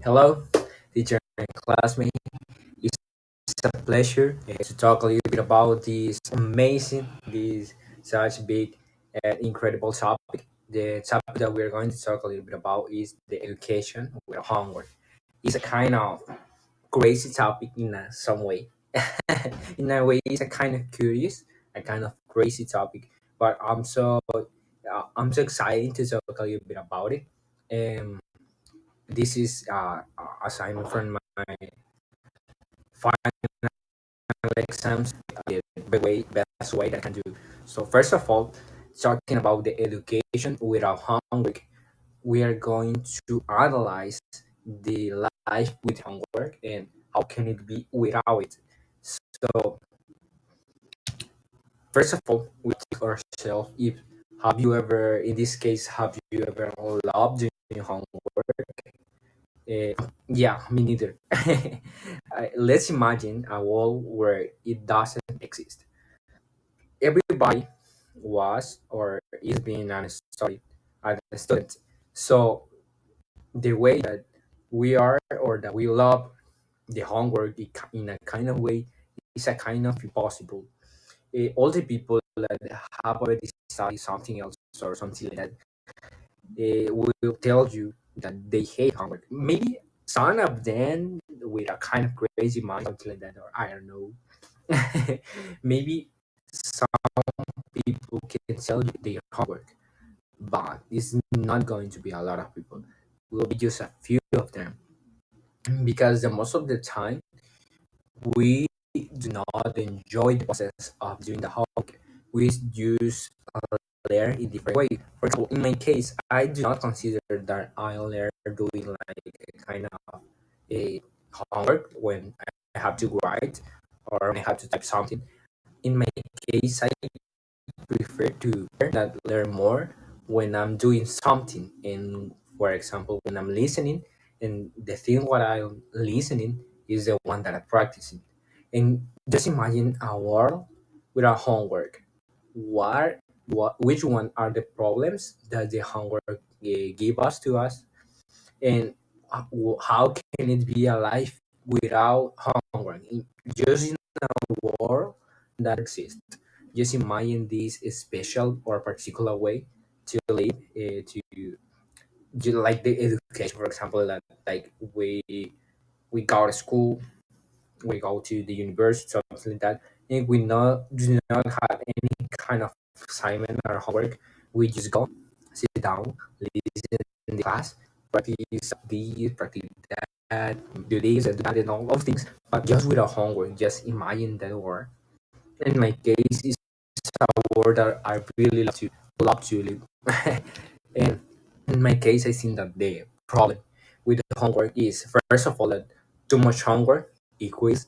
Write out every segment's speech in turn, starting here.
Hello, teacher and classmate. It's a pleasure to talk a little bit about this such big and incredible topic. The topic that we're going to talk a little bit about is the education with homework. It's a kind of crazy topic in some way. In a way, it's a kind of curious, a kind of crazy topic. But I'm so excited to talk a little bit about it. Um, this is assignment from my final exams, the best way that I can do. So first of all, talking about the education without homework, we are going to analyze the life with homework and how can it be without it. So first of all, we ask ourselves if have you ever, in this case, have you ever loved doing homework? Yeah, me neither. Let's imagine a world where it doesn't exist. Everybody was or is being a student. So the way that we are or that we love the homework in a kind of way is a kind of impossible. All the people that have already studied something else or something like that will tell you that they hate homework. Maybe some of them with a kind of crazy mind, something like that, or I don't know. Maybe some people can tell you their homework, but it's not going to be a lot of people. Will be just a few of them because the most of the time we do not enjoy the process of doing the homework. We use learn in different way. For example, in my case, I do not consider that I learn doing like a kind of a homework when I have to write or when I have to type something. In my case, I prefer to learn more when I'm doing something. And for example, when I'm listening, and the thing what I'm listening is the one that I'm practicing. And just imagine a world without homework. Which one are the problems that the homework give us to us, and how can it be alive without homework? Just in a world that exists. Just imagine this special or particular way to live, like the education, for example, that like we go to school, we go to the university, something like that, and we do not have any kind of assignment or homework. We just go, sit down, listen in the class, practice this, practice that, do this and do that, and all of things, but just without homework. Just imagine that word. In my case, it's a word that I really love to live. And in my case, I think that the problem with the homework is first of all that too much homework equals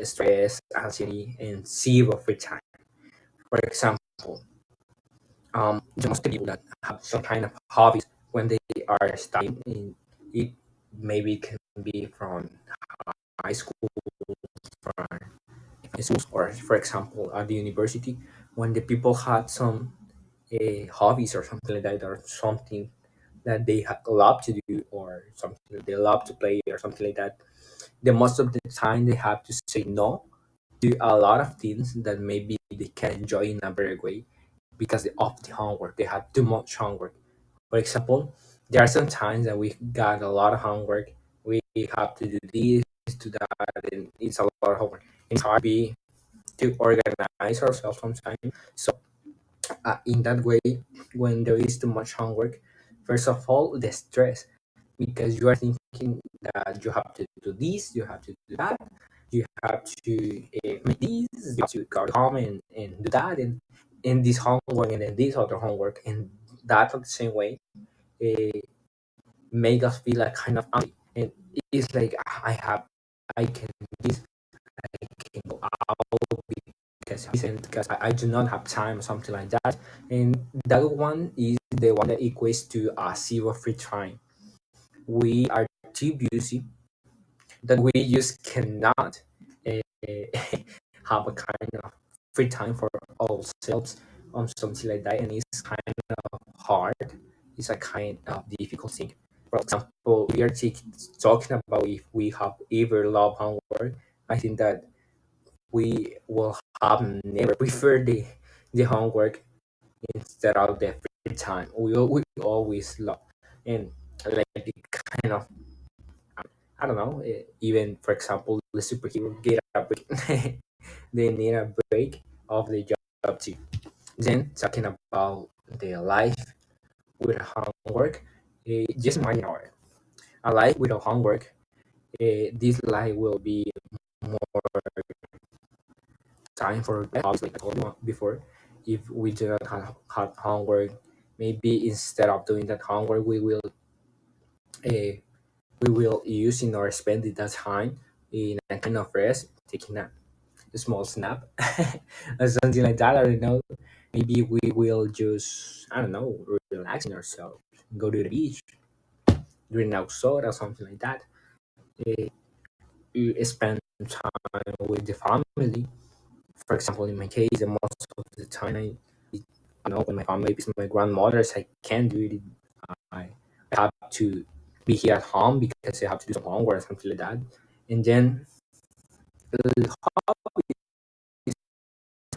stress, anxiety, and zero free time. For example, the most people that have some kind of hobbies when they are studying, it maybe can be from high school, from schools, or for example at the university, when the people had some hobbies or something like that, or something that they love to do, or something that they love to play, or something like that. The most of the time, they have to say no to a lot of things that maybe they can enjoy in a very way because of the homework. They have too much homework. For example, there are some times that we got a lot of homework. We have to do this, to that, and it's a lot of homework. It's hard to organize ourselves sometimes. So in that way, when there is too much homework, first of all, the stress, because you are thinking that you have to do this, you have to do that, you have to make this, you have to go home and do that, and this homework, and then this other homework, and that at the same way uh, make us feel like kind of angry. And it's like I can do this, I can go out because I do not have time or something like that. And that one is the one that equates to a zero free time. We are too busy that we just cannot have a kind of free time for ourselves on something like that, and it's kind of hard. It's a kind of difficult thing. For example, we are talking about if we have ever loved homework. I think that we will have never preferred the homework instead of the free time. We always love, and like the kind of, I don't know, even for example the superhero get a break. They need a break of the job too. Then talking about the life with homework, just imagine a life without homework. This life will be more time for hobbies, like I told you before. If we do not have homework, maybe instead of doing that homework, uh, we will using or spending that time in a kind of rest, taking a small snap or something like that. I don't know. Maybe we will just, I don't know, relaxing ourselves, go to the beach, drink outside or something like that. Uh, you spend time with the family. For example, in my case, the most of the time I know when my family is my grandmother's, I can't do it. I, I have to be here at home because I have to do some homework or something like that. And then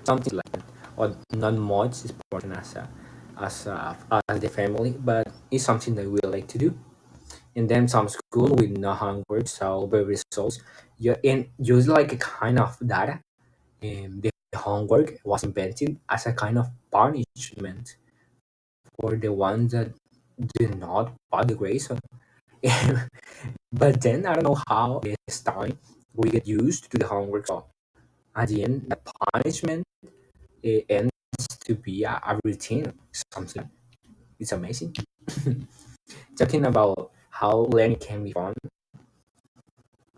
something like that, or not much is important as the family, but it's something that we like to do. And then some school with no homework, so the results, you and use like a kind of data. And the homework was invented as a kind of punishment for the ones that did not pass the grade. So, but then I don't know how this time we get used to the homework. So at the end, the punishment, it ends to be a routine. Something it's amazing. Talking about how learning can be fun,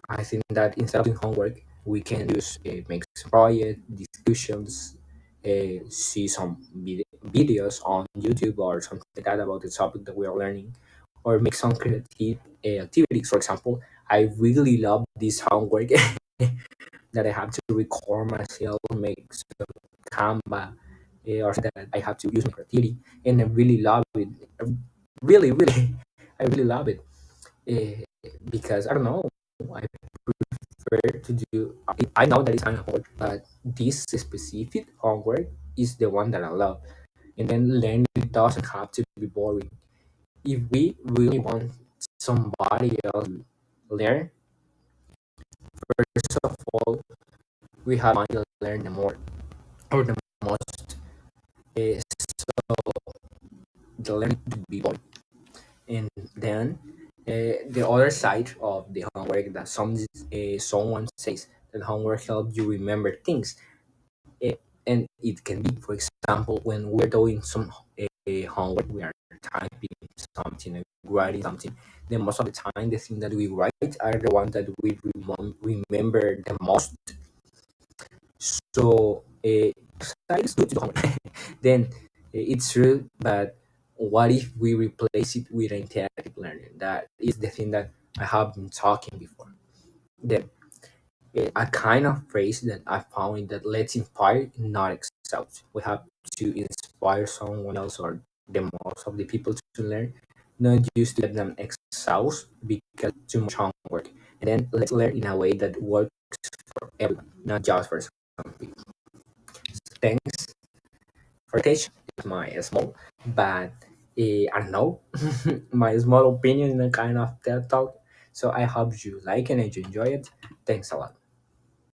I think that instead of doing homework, we can just make some project discussions, see some videos on YouTube or something like that about the topic that we are learning, or make some creative activities. For example, I really love this homework that I have to record myself, make some Canva, or that I have to use my creativity, and I really love it. Really, really, I really love it because I don't know. I prefer to do. I know that it's kind of hard, but this specific homework is the one that I love. And then learning doesn't have to be boring. If we really want somebody else to learn, first of all, we have to learn the more or the most. So the learning to be boring. And then the other side of the homework that someone says that homework helps you remember things. Eh, and it can be, for example, when we're doing some homework, we are typing something, writing something. Then most of the time, the things that we write are the ones that we remember the most. So that is good to do homework. Then it's true, but what if we replace it with interactive learning? That is the thing that I have been talking before. Then a kind of phrase that I found that let's inspire, not exhaust. We have to inspire someone else or the most of the people to learn, not just to let them exhaust because too much homework. And then let's learn in a way that works for everyone, not just for some people. Thanks for attention. It's my small, but I don't know, my small opinion in a kind of TED talk. So I hope you like and you enjoy it. Thanks a lot.